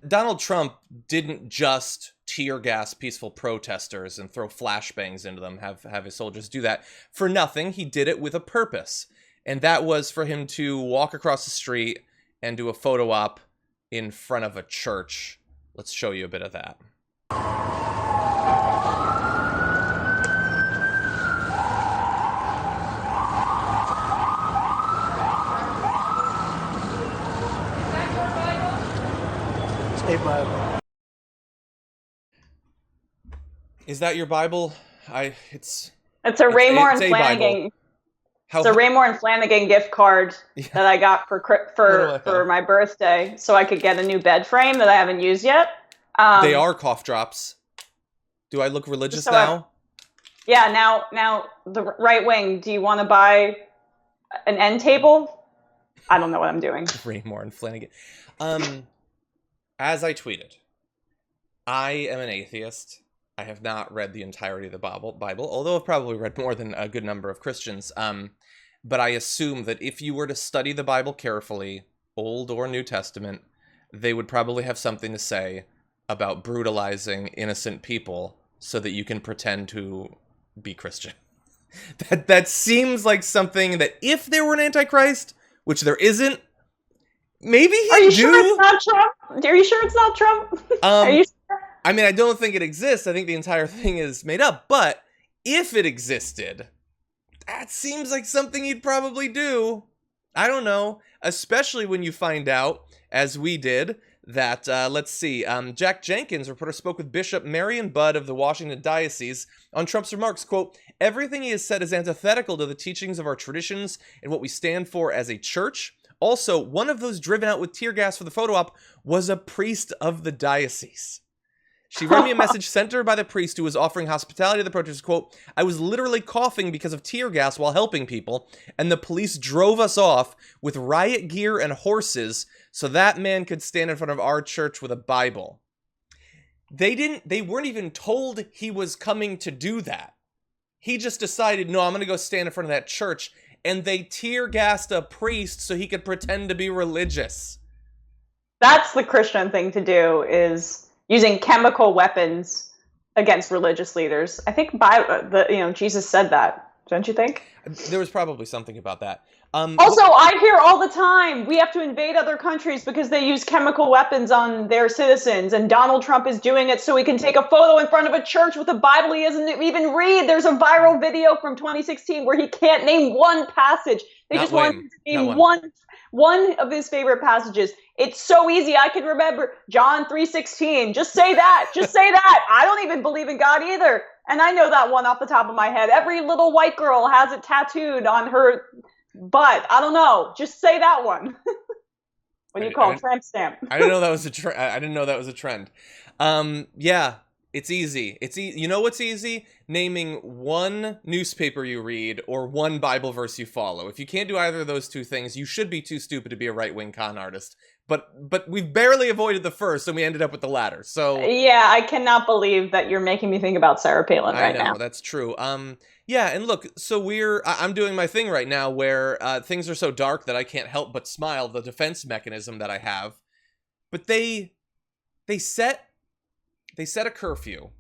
Donald Trump didn't just tear gas peaceful protesters and throw flashbangs into them, have his soldiers do that for nothing. He did it with a purpose. And that was for him to walk across the street and do a photo op in front of a church. Let's show you a bit of that. Is that your Bible? It's a Raymore and Flanagan. It's a Raymore and Flanagan gift card that I got for my birthday, so I could get a new bed frame that I haven't used yet. They are cough drops. Do I look religious now? Yeah. Now the right wing. Do you want to buy an end table? I don't know what I'm doing. Raymore and Flanagan. As I tweeted, I am an atheist. I have not read the entirety of the Bible, although I've probably read more than a good number of Christians. But I assume that if you were to study the Bible carefully, Old or New Testament, they would probably have something to say about brutalizing innocent people so that you can pretend to be Christian. That seems like something that if there were an Antichrist, which there isn't, maybe he'd do. Are you sure it's not Trump? Are you sure it's not Trump? Are you sure? I mean, I don't think it exists. I think the entire thing is made up. But if it existed, that seems like something he'd probably do. I don't know. Especially when you find out, as we did, that, let's see, Jack Jenkins, reporter, spoke with Bishop Mariann Budde of the Washington Diocese on Trump's remarks, quote, "Everything he has said is antithetical to the teachings of our traditions and what we stand for as a church. Also, one of those driven out with tear gas for the photo op was a priest of the diocese. She read me a message sent to her by the priest who was offering hospitality to the protesters, quote, "I was literally coughing because of tear gas while helping people, and the police drove us off with riot gear and horses so that man could stand in front of our church with a Bible." They weren't even told he was coming to do that. He just decided, no, I'm going to go stand in front of that church, and they tear gassed a priest so he could pretend to be religious. That's the Christian thing to do, is using chemical weapons against religious leaders. I think Jesus said that, don't you think? There was probably something about that. Also, I hear all the time, we have to invade other countries because they use chemical weapons on their citizens, and Donald Trump is doing it so he can take a photo in front of a church with a Bible he doesn't even read. There's a viral video from 2016 where he can't name one passage. They just want him to name one of his favorite passages. It's so easy. I can remember John 3:16. Just say that. Just say that. I don't even believe in God either. And I know that one off the top of my head. Every little white girl has it tattooed on her butt. I don't know. Just say that one. What do you call it? Tramp stamp. I didn't know that was a trend. I didn't know that was a trend. Yeah, it's easy. You know what's easy? Naming one newspaper you read or one Bible verse you follow. If you can't do either of those two things, you should be too stupid to be a right-wing con artist. But we've barely avoided the first, and we ended up with the latter. So yeah, I cannot believe that you're making me think about Sarah Palin right now. I know, that's true. Yeah, and look, so I'm doing my thing right now where things are so dark that I can't help but smile, the defense mechanism that I have. But they set a curfew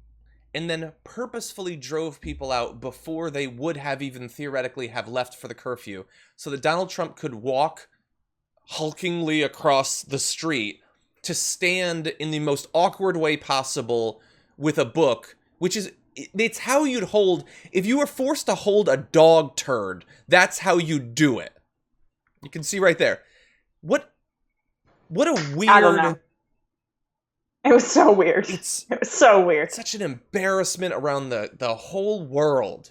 and then purposefully drove people out before they would have even theoretically have left for the curfew so that Donald Trump could walk hulkingly across the street to stand in the most awkward way possible with a book, which is, it's how you'd hold, if you were forced to hold a dog turd, that's how you do it. You can see right there. What a weird... I don't know. It was so weird. It was so weird. Such an embarrassment around the whole world.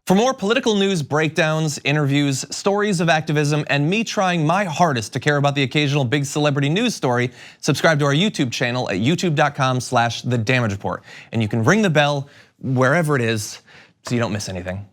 For more political news breakdowns, interviews, stories of activism, and me trying my hardest to care about the occasional big celebrity news story, subscribe to our YouTube channel at youtube.com/thedamagereport. And you can ring the bell wherever it is so you don't miss anything.